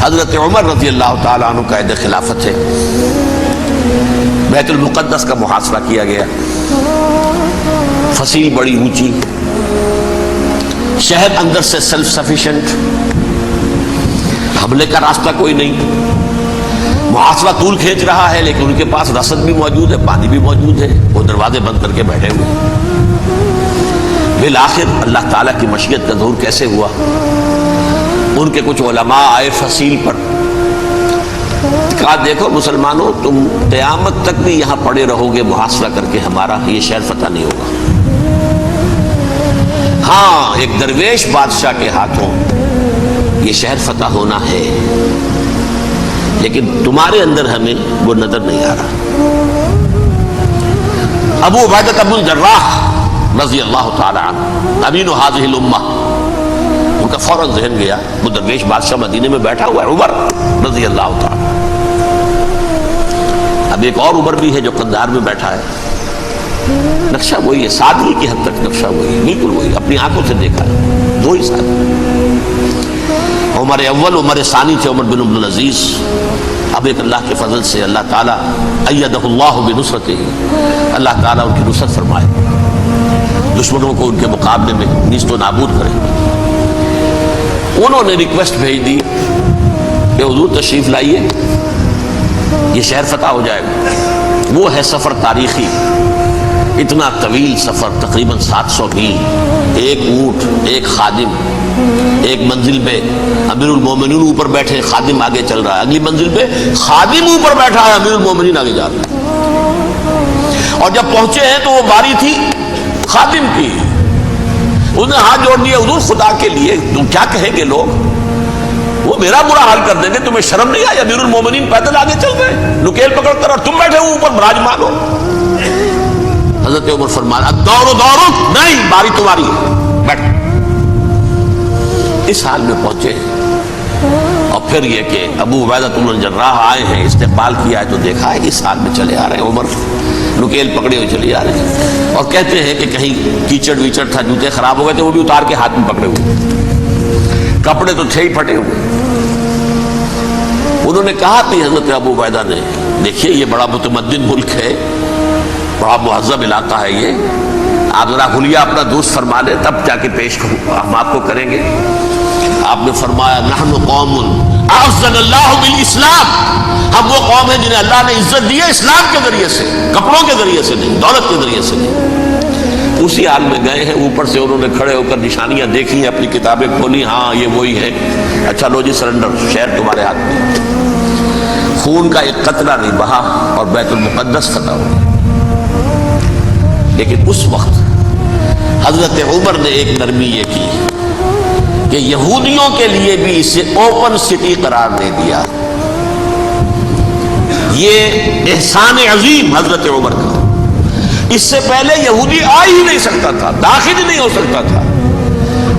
حضرت عمر رضی اللہ تعالیٰ عنہ قائد خلافت ہے، بیت المقدس کا محاصرہ کیا گیا، فصیل بڑی اونچی، شہر اندر سے سیلف سفیشینٹ، حملے کا راستہ کوئی نہیں، محاصرہ طول کھینچ رہا ہے، لیکن ان کے پاس رسد بھی موجود ہے، پانی بھی موجود ہے، وہ دروازے بند کر کے بیٹھے ہوئے۔ بالآخر اللہ تعالیٰ کی مشیت کا ظہور کیسے ہوا؟ ان کے کچھ علماء آئے فصیل پر، کہا دیکھو مسلمانوں، تم قیامت تک بھی یہاں پڑے رہو گے محاصرہ کر کے ہمارا، یہ شہر فتح نہیں ہوگا۔ ہاں، ایک درویش بادشاہ کے ہاتھوں یہ شہر فتح ہونا ہے، لیکن تمہارے اندر ہمیں وہ نظر نہیں آ رہا۔ ابو عبیدہ بن الجراح رضی اللہ تعالی عنہ، امین هذه الامہ، ان کا فوراً ذہن گیا، وہ درویش بادشاہ مدینے میں بیٹھا ہوا ہے، عمر رضی اللہ تعالی۔ اب ایک اور عمر بھی ہے جو قندھار میں بیٹھا ہے، نقشہ وہی ہے، سادگی کی حد تک نقشہ وہی ہے، بالکل وہی، اپنی آنکھوں سے دیکھا ہے، وہی سادگی۔ عمر اول عمر ثانی تھے عمر بن عبدالعزیز۔ اب ایک اللہ کے فضل سے اللہ تعالیٰ ایدہ اللہ بنصرتہ، اللہ تعالیٰ ان کی نصرت فرمائے، دشمنوں کو ان کے مقابلے میں نیست و نابود کرے۔ انہوں نے ریکویسٹ بھیج دی کہ حضور تشریف لائیے، یہ شہر فتح ہو جائے گا۔ وہ ہے سفر تاریخی، اتنا طویل سفر، تقریباً 700 میل، ایک اونٹ، ایک خادم، ایک منزل پہ امیر المومنین اوپر بیٹھے، خادم آگے چل رہا ہے، اگلی منزل پہ خادم اوپر بیٹھا ہے، امیر المومنین آگے جا رہا ہے۔ اور جب پہنچے ہیں تو وہ باری تھی خادم کی، انہوں نے ہاتھ جوڑ دیے، حضور خدا کے لیے تم کیا کہیں گے لوگ، وہ میرا برا حال کر دیں گے، تمہیں شرم نہیں آئی؟ امیر المومنین پیدل آگے چل رہے نکیل پکڑ کر، اور تم بیٹھے ہو اوپر براجمان ہو۔ حضرت عمر فرمایا دورو دورو، نہیں، باری تمہاری ہے، بیٹھ۔ اس حال میں پہنچے، اور پھر یہ کہ ابو عبیدہ بن الجراح آئے ہیں، استقبال کیا ہے تو دیکھا ہے اس حال میں چلے آ رہے ہیں، عمر نکیل پکڑے ہوئے چلے آ رہے ہیں، اور کہتے ہیں کہ کہیں کیچڑ ویچڑ تھا، جوتے خراب ہو گئے تھے، وہ بھی اتار کے ہاتھ میں پکڑے ہوئے، کپڑے تو تھے ہی پھٹے ہوئے۔ انہوں نے کہا کہ حضرت ابو عبیدہ نے، دیکھیے یہ بڑا متمدن ملک ہے، بڑا مہذب علاقہ ہے، یہ آپ ذرا حلیہ اپنا درست فرما لیں، تب جا کے پیش ہم آپ کو کریں گے۔ آپ نے فرمایا نحن قوم اعزنا اللہ بالاسلام، ہم وہ قوم ہیں جنہیں اللہ نے عزت دی ہے اسلام کے ذریعے سے، کپڑوں کے ذریعے سے نہیں، دولت کے ذریعے سے نہیں۔ اسی حال میں گئے ہیں، اوپر سے انہوں نے کھڑے ہو کر نشانیاں دیکھی ہیں، اپنی کتابیں کھولی، ہاں یہ وہی ہے، اچھا لو جی سرنڈر، شہر تمہارے ہاتھ میں۔ خون کا ایک قطرہ نہیں بہا اور بیت المقدس فتح ہو گیا۔ لیکن اس وقت حضرت عمر نے ایک نرمی یہ کی کہ یہودیوں کے لیے بھی اسے اوپن سٹی قرار دے دیا۔ یہ احسان عظیم حضرت عمر کا، اس سے پہلے یہودی آ ہی نہیں سکتا تھا، داخل ہی نہیں ہو سکتا تھا،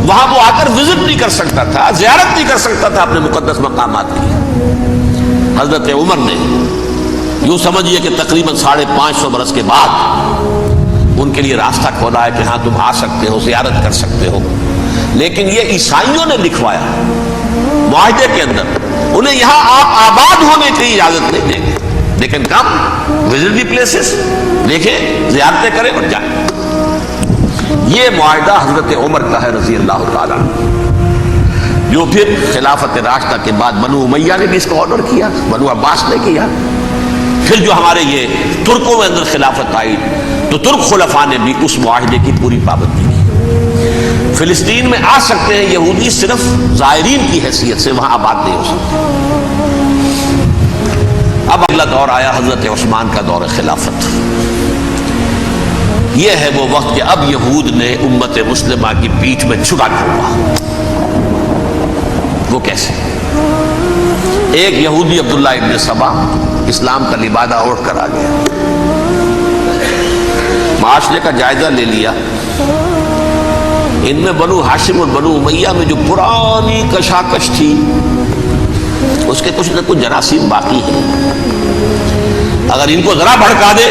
وہاں وہ آ کر وزٹ نہیں کر سکتا تھا، زیارت نہیں کر سکتا تھا اپنے مقدس مقامات کی۔ حضرت عمر نے یوں سمجھیے کہ تقریباً 550 برس کے بعد ان کے لیے راستہ کھولا ہے کہ ہاں تم آ سکتے ہو، زیارت کر سکتے ہو۔ لیکن یہ عیسائیوں نے لکھوایا معاہدے کے اندر، انہیں یہاں آپ آباد ہونے کی اجازت نہیں دیں گے، لیکن کم وزٹ دی پلیسز، دیکھیں زیارتیں کریں اور جائیں۔ یہ معاہدہ حضرت عمر کا ہے رضی اللہ تعالیٰ عنہ، جو پھر خلافت راشدہ کے بعد بنو امیہ نے بھی اس کو آنر کیا، بنو عباس نے کیا۔ پھر جو ہمارے یہ ترکوں میں اندر خلافت آئی تو ترک خلفاء نے بھی اس معاہدے کی پوری پابندی کی۔ فلسطین میں آ سکتے ہیں یہودی صرف زائرین کی حیثیت سے، وہاں آباد نہیں ہو سکتے۔ اب اگلا دور آیا حضرت عثمان کا دور خلافت۔ یہ ہے وہ وقت کہ اب یہود نے امت مسلمہ کی پیٹھ میں چھڑا کھولا۔ وہ کیسے؟ ایک یہودی عبداللہ ابن سبا اسلام کا لبادہ اوڑھ کر آ گیا، معاشرے کا جائزہ لے لیا، ان میں بنو ہاشم اور بنو امیہ میں جو پرانی کشاکش تھی اس کے کچھ نہ کچھ جراثیم باقی ہیں، اگر ان کو ذرا بھڑکا دے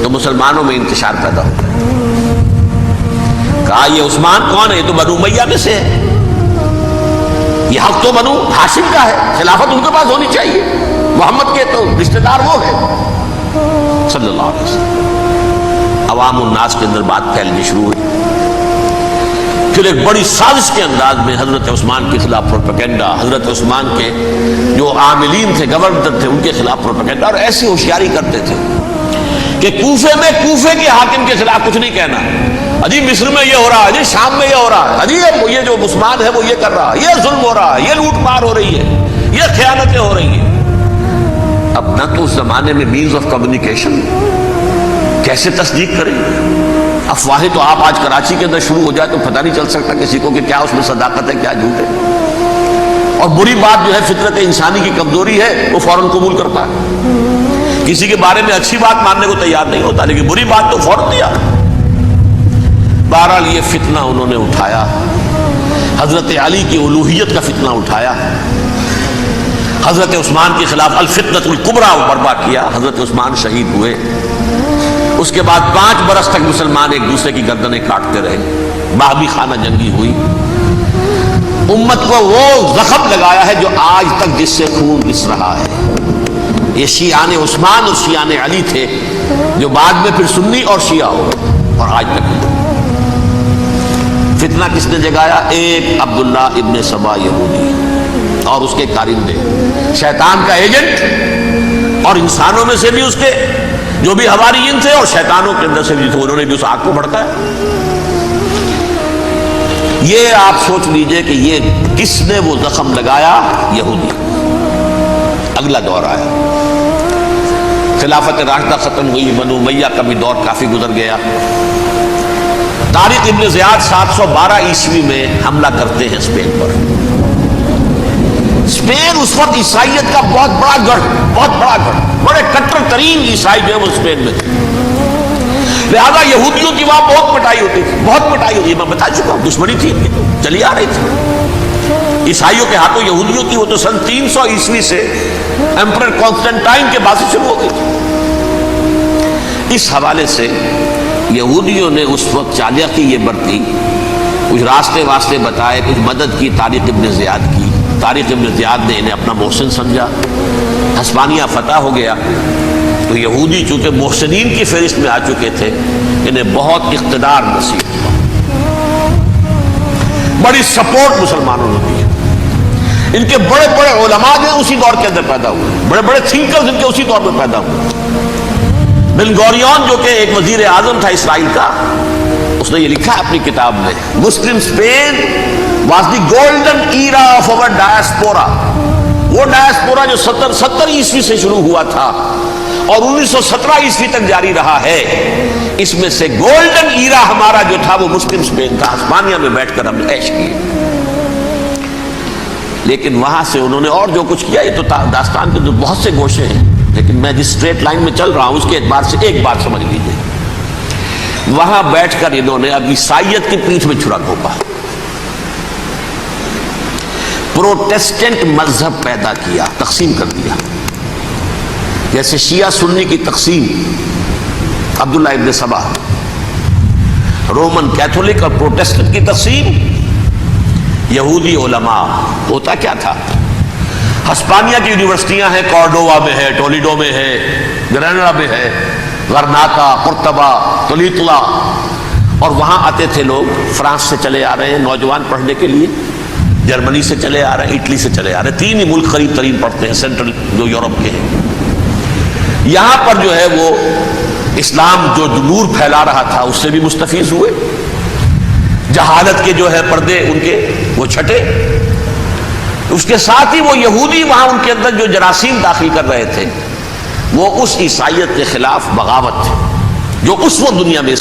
تو مسلمانوں میں انتشار پیدا ہو جائے۔ کہا یہ عثمان کون ہے؟ یہ تو بنو امیہ میں سے ہے، یہ حق تو بنو ہاشم کا ہے، خلافت ان کے پاس ہونی چاہیے، محمد کے تو رشتہ دار وہ ہے صلی اللہ علیہ وسلم۔ عوام الناس کے اندر بات پھیلنی شروع ہوئی، پھر ایک بڑی سازش کے انداز میں حضرت عثمان کے خلاف پروپیگنڈا، حضرت عثمان کے جو عاملین تھے، گورنر تھے، ان کے خلاف پروپیگنڈا، اور ایسی ہوشیاری کرتے تھے کہ کوفے میں کوفے کے حاکم کے خلاف کچھ نہیں کہنا، اجی مصر میں یہ ہو رہا ہے، اجی شام میں یہ ہو رہا ہے، اجی یہ جو عثمان ہے وہ یہ کر رہا ہے، یہ ظلم ہو رہا ہے، یہ لوٹ مار ہو رہی ہے، یہ خیانتیں ہو رہی ہیں۔ اب نہ تو اس زمانے میں مینز آف کمیونیکیشن، کیسے تصدیق کریں؟ افواہیں تو آپ آج کراچی کے اندر شروع ہو جائے تو پتہ نہیں چل سکتا کسی کو کہ کیا اس میں صداقت ہے کیا جھوٹ ہے، اور بری بات جو ہے فطرت انسانی کی کمزوری ہے وہ فوراً قبول کرتا ہے، کسی کے بارے میں اچھی بات ماننے کو تیار نہیں ہوتا لیکن بری بات تو فوراً دیا۔ بہرحال یہ فتنہ انہوں نے اٹھایا، حضرت علی کی الوہیت کا فتنہ اٹھایا، حضرت عثمان کے خلاف الفتنۃ الکبریٰ برپا کیا، حضرت عثمان شہید ہوئے۔ اس کے بعد 5 برس تک مسلمان ایک دوسرے کی گردنیں کاٹتے رہے، باہمی خانہ جنگی ہوئی، امت کو وہ زخم لگایا ہے جو آج تک جس سے خون رس رہا ہے۔ یہ شیعان عثمان اور شیعان علی تھے جو بعد میں پھر سنی اور شیعہ ہو اور آج تک۔ فتنہ کس نے جگایا؟ ایک عبداللہ ابن سبا یہودی اور اس کے کارندے، شیطان کا ایجنٹ، اور انسانوں میں سے بھی اس کے جو بھی حواریین تھے اور شیطانوں کے اندر سے بھی تھے، انہوں نے بھی اس آگ کو بھڑکایا۔ یہ آپ سوچ لیجئے کہ یہ کس نے وہ زخم لگایا؟ یہودی۔ اگلا دور آیا، خلافت راشدہ ختم ہوئی، بنو امیہ کا بھی دور کافی گزر گیا۔ طارق ابن زیاد 712 عیسوی میں حملہ کرتے ہیں اسپین پر۔ اسپین اس وقت عیسائیت کا بہت بڑا گڑھ، بڑے کٹر ترین عیسائی جو ہے وہ اسپین میں تھے، لہذا یہودیوں کی وہاں بہت پٹائی ہوتی تھی، میں بتا چکا ہوں، دشمنی تھی چلی آ رہی تھی عیسائیوں کے ہاتھوں یہودیوں کی۔ وہ تو سن 300 عیسوی سے ایمپرر کانسٹنٹائن کے بعد سے شروع ہو گئی تھی۔ اس حوالے سے یہودیوں نے اس وقت چالاکی یہ برتی، کچھ راستے واسطے بتائے، کچھ مدد کی طارق ابن زیاد کی۔ طارق ابن زیاد نے انہیں اپنا محسن سمجھا، ہسپانیہ فتح ہو گیا تو یہودی چونکہ محسنین کی فہرست میں آ چکے تھے، انہیں بہت اقتدار نصیب ہوا، بڑی سپورٹ مسلمانوں نے دی۔ ان کے بڑے بڑے علماء جو اسی دور کے اندر پیدا ہوئے، بڑے بڑے تھنکرز ان کے اسی دور میں پیدا ہوئے۔ بن گوریون جو کہ ایک وزیر اعظم تھا اسرائیل کا، اس نے یہ لکھا اپنی کتاب میں، Muslim Spain was the golden era of our diaspora. وہ ڈائسپورا جو 70 عیسوی سے شروع ہوا تھا اور 1917 عیسوی تک جاری رہا ہے، اس میں سے گولڈن ایرا ہمارا جو تھا وہ مسلم اسپین تھا۔ ہسپانیہ میں بیٹھ کر ہم نے عیش کیے، لیکن وہاں سے انہوں نے اور جو کچھ کیا، یہ تو داستان کے تو بہت سے گوشے ہیں، لیکن میں جس اسٹریٹ لائن میں چل رہا ہوں اس کے اعتبار سے ایک بات سمجھ لیجیے، وہاں بیٹھ کر انہوں نے اب عیسائیت کی پیٹھ میں چھرا گھونپا، پروٹیسٹنٹ مذہب پیدا کیا، تقسیم کر دیا، جیسے شیعہ سنی کی تقسیم، عبداللہ ابن سبا، رومن کیتھولک اور پروٹیسٹنٹ کی تقسیم، یہودی علماء۔ ہوتا کیا تھا؟ ہسپانیہ کی یونیورسٹیاں ہیں، کارڈووا میں ہے، ٹولیڈو میں ہے، گریناڈا میں ہے، غرناطہ، قرطبہ، تولیتلا، اور وہاں آتے تھے لوگ، فرانس سے چلے آ رہے ہیں نوجوان پڑھنے کے لیے، جرمنی سے چلے آ رہے ہیں، اٹلی سے چلے آ رہے ہیں، 3 ہی ملک قریب ترین پڑھتے ہیں سینٹرل جو یورپ کے ہیں۔ یہاں پر جو ہے وہ اسلام جو نور پھیلا رہا تھا اس سے بھی مستفیض ہوئے، جہالت کے جو ہے پردے ان کے وہ چھٹے، اس کے ساتھ ہی وہ یہودی وہاں ان کے اندر جو جراثیم داخل کر رہے تھے وہ اس عیسائیت کے خلاف بغاوت تھی جو اس وقت دنیا میں